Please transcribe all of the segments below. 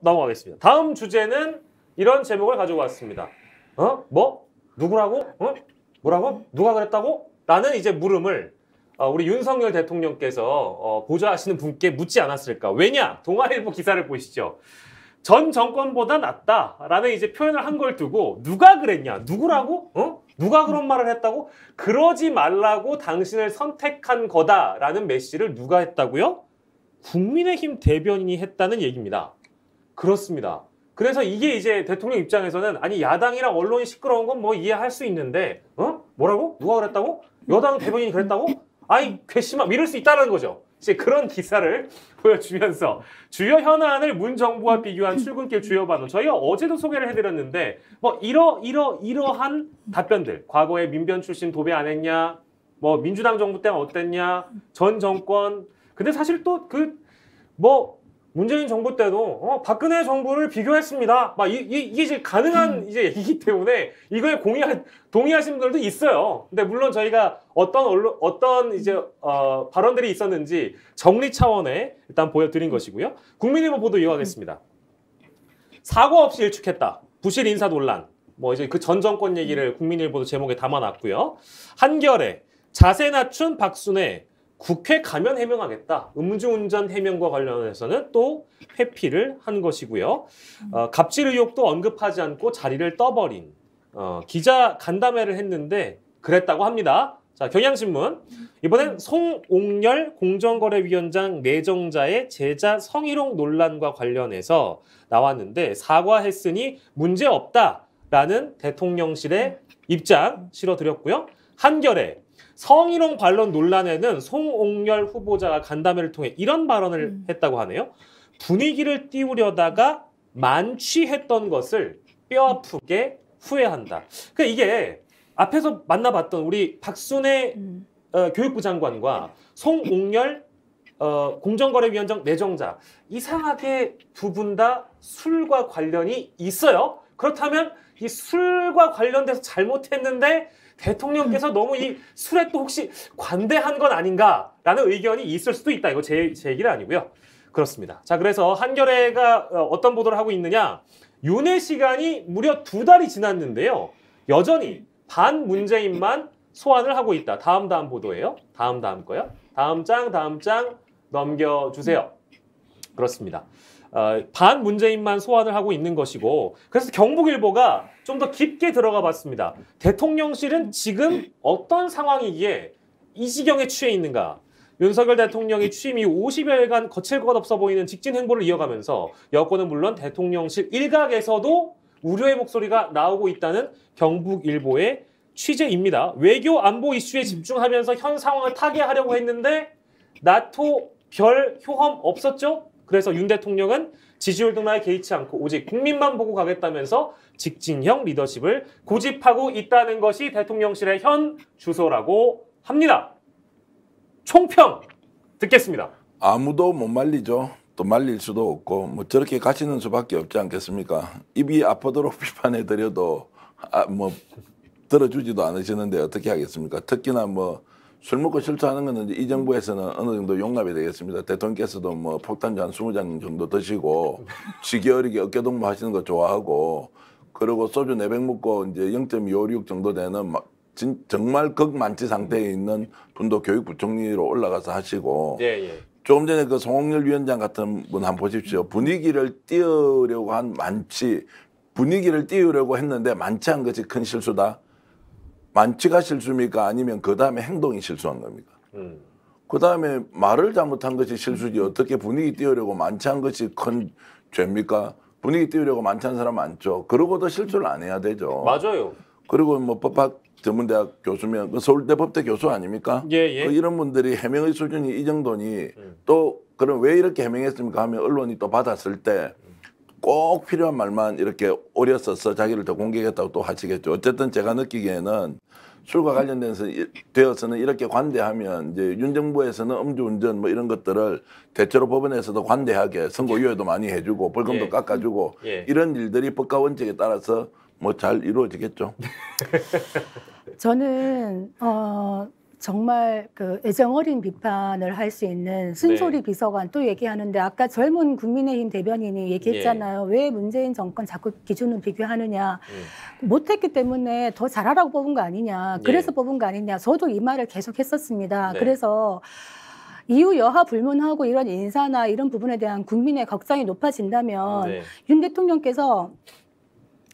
넘어가겠습니다. 다음 주제는 이런 제목을 가지고 왔습니다. 뭐? 누구라고? 뭐라고? 누가 그랬다고? 라는 이제 물음을 우리 윤석열 대통령께서 보좌하시는 분께 묻지 않았을까? 왜냐? 동아일보 기사를 보시죠. 전 정권보다 낫다라는 이제 표현을 한 걸 두고 누가 그랬냐? 누구라고? 누가 그런 말을 했다고? 그러지 말라고 당신을 선택한 거다라는 메시지를 누가 했다고요? 국민의힘 대변인이 했다는 얘기입니다. 그렇습니다. 그래서 이게 이제 대통령 입장에서는 아니 야당이랑 언론이 시끄러운 건 뭐 이해할 수 있는데 뭐라고? 누가 그랬다고? 여당 대변인이 그랬다고? 아이 괘씸함 이럴 수 있다는 거죠. 이제 그런 기사를 보여주면서 주요 현안을 문 정부와 비교한 출근길 주요 반응. 저희가 어제도 소개를 해드렸는데 뭐 이러한 답변들. 과거에 민변 출신 도배 안 했냐? 뭐 민주당 정부 때는 어땠냐? 전 정권. 근데 사실 또 문재인 정부 때도 박근혜 정부를 비교했습니다. 막 이게 이제 가능한 이제 얘기이기 때문에 이거에 동의하시는 분들도 있어요. 근데 물론 저희가 어떤 이제 발언들이 있었는지 정리 차원에 일단 보여드린 것이고요. 국민일보 보도 이어가겠습니다. 사과 없이 일축했다. 부실 인사 논란. 뭐 이제 그 전 정권 얘기를 국민일보도 제목에 담아놨고요. 한겨레 자세 낮춘 박순애. 국회 가면 해명하겠다. 음주운전 해명과 관련해서는 또 회피를 한 것이고요. 갑질 의혹도 언급하지 않고 자리를 떠버린 기자 간담회를 했는데 그랬다고 합니다. 자, 경향신문. 이번엔 송옥열 공정거래위원장 내정자의 제자 성희롱 논란과 관련해서 나왔는데 사과했으니 문제없다라는 대통령실의 입장 실어드렸고요. 한겨레. 성희롱 반론 논란에는 송옥열 후보자가 간담회를 통해 이런 발언을 했다고 하네요. 분위기를 띄우려다가 만취했던 것을 뼈아프게 후회한다. 그러니까 이게 앞에서 만나봤던 우리 박순애 교육부 장관과 송옥열 공정거래위원장 내정자 이상하게 두 분 다 술과 관련이 있어요. 그렇다면 이 술과 관련돼서 잘못했는데 대통령께서 너무 이 술에 또 혹시 관대한 건 아닌가라는 의견이 있을 수도 있다. 이거 제 얘기는 아니고요. 그렇습니다. 자, 그래서 한겨레가 어떤 보도를 하고 있느냐. 윤회 시간이 무려 2달이 지났는데요. 여전히 반문재인만 소환을 하고 있다. 다음 보도예요. 다음 거요. 다음 장 넘겨주세요. 그렇습니다. 반문재인만 소환을 하고 있는 것이고 그래서 경북일보가 좀 더 깊게 들어가 봤습니다. 대통령실은 지금 어떤 상황이기에 이 지경에 취해 있는가? 윤석열 대통령이 취임 이후 50여일간 거칠 것 없어 보이는 직진 행보를 이어가면서 여권은 물론 대통령실 일각에서도 우려의 목소리가 나오고 있다는 경북일보의 취재입니다. 외교 안보 이슈에 집중하면서 현 상황을 타개하려고 했는데 나토 별 효험 없었죠? 그래서 윤 대통령은 지지율 등락에 개의치 않고 오직 국민만 보고 가겠다면서 직진형 리더십을 고집하고 있다는 것이 대통령실의 현 주소라고 합니다. 총평 듣겠습니다. 아무도 못 말리죠. 또 말릴 수도 없고 뭐 저렇게 가시는 수밖에 없지 않겠습니까? 입이 아프도록 비판해드려도 들어주지도 않으시는데 어떻게 하겠습니까? 특히나 술 먹고 실수하는 거는 이 정부에서는 어느 정도 용납이 되겠습니다. 대통령께서도 폭탄주 한 20잔 정도 드시고 지겨울이게 어깨동무 하시는 거 좋아하고 그리고 소주 4병 먹고 이제 0.256 정도 되는 정말 극만취 상태에 있는 분도 교육부총리로 올라가서 하시고 조금 전에 그 송옥열 위원장 같은 분 한번 보십시오. 분위기를 띄우려고 한 분위기를 띄우려고 했는데 만취한 것이 큰 실수다. 만취가 실수입니까? 아니면 그 다음에 행동이 실수한 겁니까? 그 다음에 말을 잘못한 것이 실수지 어떻게 분위기 띄우려고 만취한 것이 큰 죄입니까? 분위기 띄우려고 만취한 사람 많죠. 그러고도 실수를 안 해야 되죠. 맞아요. 그리고 법학 전문대학 교수면 서울대 법대 교수 아닙니까? 이런 분들이 해명의 수준이 이 정도니 또 그럼 왜 이렇게 해명했습니까? 하면 언론이 또 받았을 때 꼭 필요한 말만 이렇게 오렸어서 자기를 더 공격했다고 또 하시겠죠. 어쨌든 제가 느끼기에는 술과 관련돼서는 이렇게 관대하면 이제 윤 정부에서는 음주운전 이런 것들을 대체로 법원에서도 관대하게 선고유예도 많이 해주고 벌금도 깎아주고 이런 일들이 법과 원칙에 따라서 잘 이루어지겠죠. 저는 정말 그 애정 어린 비판을 할 수 있는 쓴소리 네. 비서관 또 얘기하는데 아까 젊은 국민의힘 대변인이 얘기했잖아요. 왜 문재인 정권 자꾸 기준을 비교하느냐. 못했기 때문에 더 잘하라고 뽑은 거 아니냐. 그래서 예. 뽑은 거 아니냐. 저도 이 말을 계속 했었습니다. 네. 그래서 이후 여하 불문하고 이런 인사나 이런 부분에 대한 국민의 걱정이 높아진다면 네. 윤 대통령께서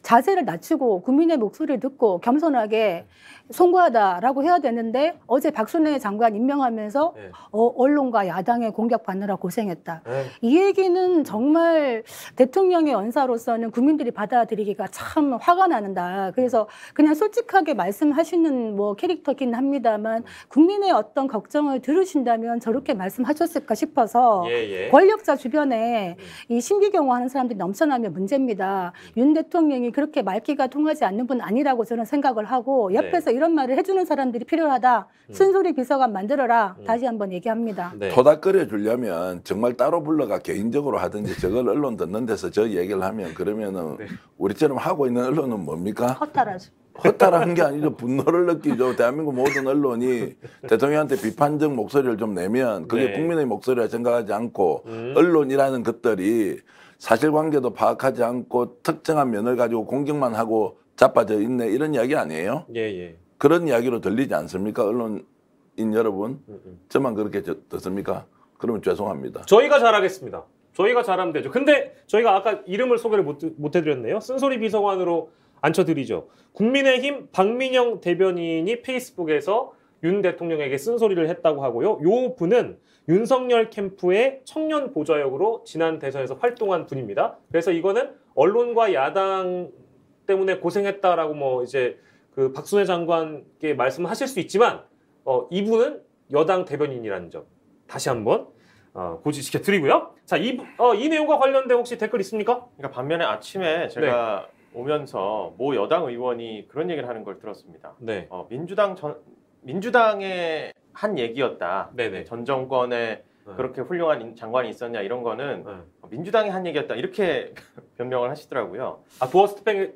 자세를 낮추고 국민의 목소리를 듣고 겸손하게 송구하다라고 해야 되는데 어제 박순애 장관 임명하면서 네. 언론과 야당의 공격받느라 고생했다. 네. 이 얘기는 정말 대통령의 언사로서는 국민들이 받아들이기가 참 화가 나는다. 그래서 그냥 솔직하게 말씀하시는 뭐 캐릭터긴 합니다만 국민의 어떤 걱정을 들으신다면 저렇게 말씀하셨을까 싶어서 예, 예. 권력자 주변에 이 신비경호하는 사람들이 넘쳐나면 문제입니다. 윤 대통령이 그렇게 말귀가 통하지 않는 분 아니라고 저는 생각을 하고 옆에서 이런 말을 해주는 사람들이 필요하다. 쓴소리 비서관 만들어라. 다시 한번 얘기합니다. 네. 토닥거려 주려면 정말 따로 불러가 개인적으로 하든지 저걸 언론 듣는 데서 저 얘기를 하면 그러면은 우리처럼 하고 있는 언론은 뭡니까? 허탈하죠. 허탈한 게 아니죠. 분노를 느끼죠. 대한민국 모든 언론이 대통령한테 비판적 목소리를 좀 내면 그게 네. 국민의 목소리라 생각하지 않고 언론이라는 것들이 사실관계도 파악하지 않고 특정한 면을 가지고 공격만 하고 자빠져 있네 이런 이야기 아니에요? 예, 예. 그런 이야기로 들리지 않습니까? 언론인 여러분? 저만 그렇게 듣습니까? 그러면 죄송합니다. 저희가 잘하겠습니다. 저희가 잘하면 되죠. 근데 저희가 아까 이름을 소개를 못 해드렸네요. 쓴소리 비서관으로 앉혀드리죠. 국민의힘 박민영 대변인이 페이스북에서 윤 대통령에게 쓴소리를 했다고 하고요. 요 분은 윤석열 캠프의 청년 보좌역으로 지난 대선에서 활동한 분입니다. 그래서 이거는 언론과 야당 때문에 고생했다라고 뭐 이제 그 박순애 장관께 말씀하실 수 있지만 이분은 여당 대변인이라는 점 다시 한번 고지시켜 드리고요. 자, 이 내용과 관련된 혹시 댓글 있습니까? 그러니까 반면에 아침에 제가 오면서 모 여당 의원이 그런 얘기를 하는 걸 들었습니다. 네. 민주당의 한 얘기였다. 네네. 전 정권에 그렇게 훌륭한 장관이 있었냐 이런 거는 민주당이 한 얘기였다 이렇게 변명을 하시더라고요.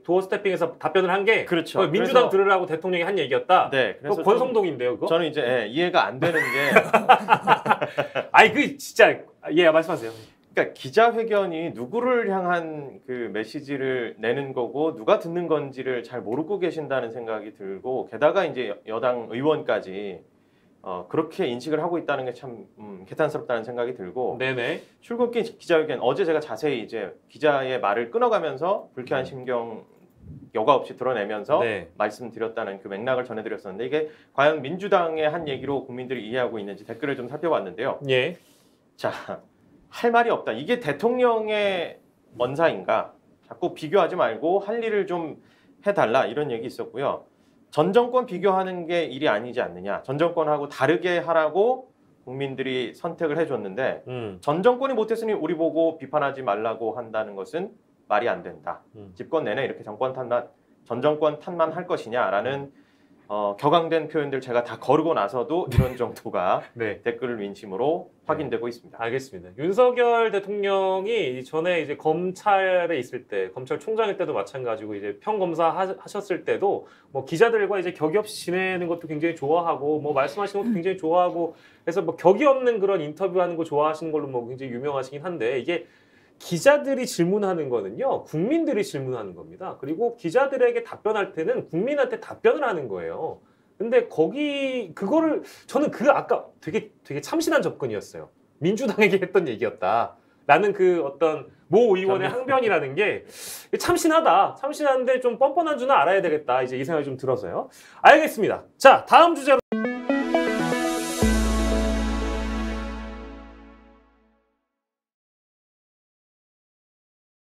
도어 스태핑에서 답변을 한 게 그렇죠. 민주당 그래서, 들으라고 대통령이 한 얘기였다. 네. 그래서 그거 권성동인데요, 그거? 저는 이제 이해가 안 되는 게 아이 그 진짜 말씀하세요. 그러니까 기자회견이 누구를 향한 그 메시지를 내는 거고 누가 듣는 건지를 잘 모르고 계신다는 생각이 들고 게다가 이제 여당 의원까지 그렇게 인식을 하고 있다는 게 참 개탄스럽다는 생각이 들고 네네. 출근길 기자회견 어제 제가 자세히 이제 기자의 말을 끊어가면서 불쾌한 심경 여과 없이 드러내면서 네. 말씀드렸다는 그 맥락을 전해드렸었는데 이게 과연 민주당의 한 얘기로 국민들이 이해하고 있는지 댓글을 좀 살펴봤는데요. 예. 자, 할 말이 없다. 이게 대통령의 언사인가? 자꾸 비교하지 말고 할 일을 좀 해달라 이런 얘기 있었고요. 전 정권 비교하는 게 일이 아니지 않느냐. 전 정권하고 다르게 하라고 국민들이 선택을 해줬는데 전 정권이 못했으니 우리 보고 비판하지 말라고 한다는 것은 말이 안 된다. 집권 내내 이렇게 전 정권 탓만 할 것이냐라는 격앙된 표현들 제가 다 거르고 나서도 이런 정도가 네. 댓글 민심으로 확인되고 있습니다. 알겠습니다. 윤석열 대통령이 전에 이제 검찰에 있을 때, 검찰총장일 때도 마찬가지고 이제 평검사 하셨을 때도 뭐 기자들과 이제 격이 없이 지내는 것도 굉장히 좋아하고 뭐 말씀하시는 것도 굉장히 좋아하고 그래서 뭐 격이 없는 그런 인터뷰하는 거 좋아하시는 걸로 뭐 굉장히 유명하시긴 한데 이게 기자들이 질문하는 거는요, 국민들이 질문하는 겁니다. 그리고 기자들에게 답변할 때는 국민한테 답변을 하는 거예요. 근데 그거를 저는 아까 되게 참신한 접근이었어요. 민주당에게 했던 얘기였다. 라는 그 어떤 모 의원의 항변이라는 게 참신하다. 참신한데 좀 뻔뻔한 줄은 알아야 되겠다. 이제 이 생각이 좀 들어서요. 알겠습니다. 자, 다음 주제로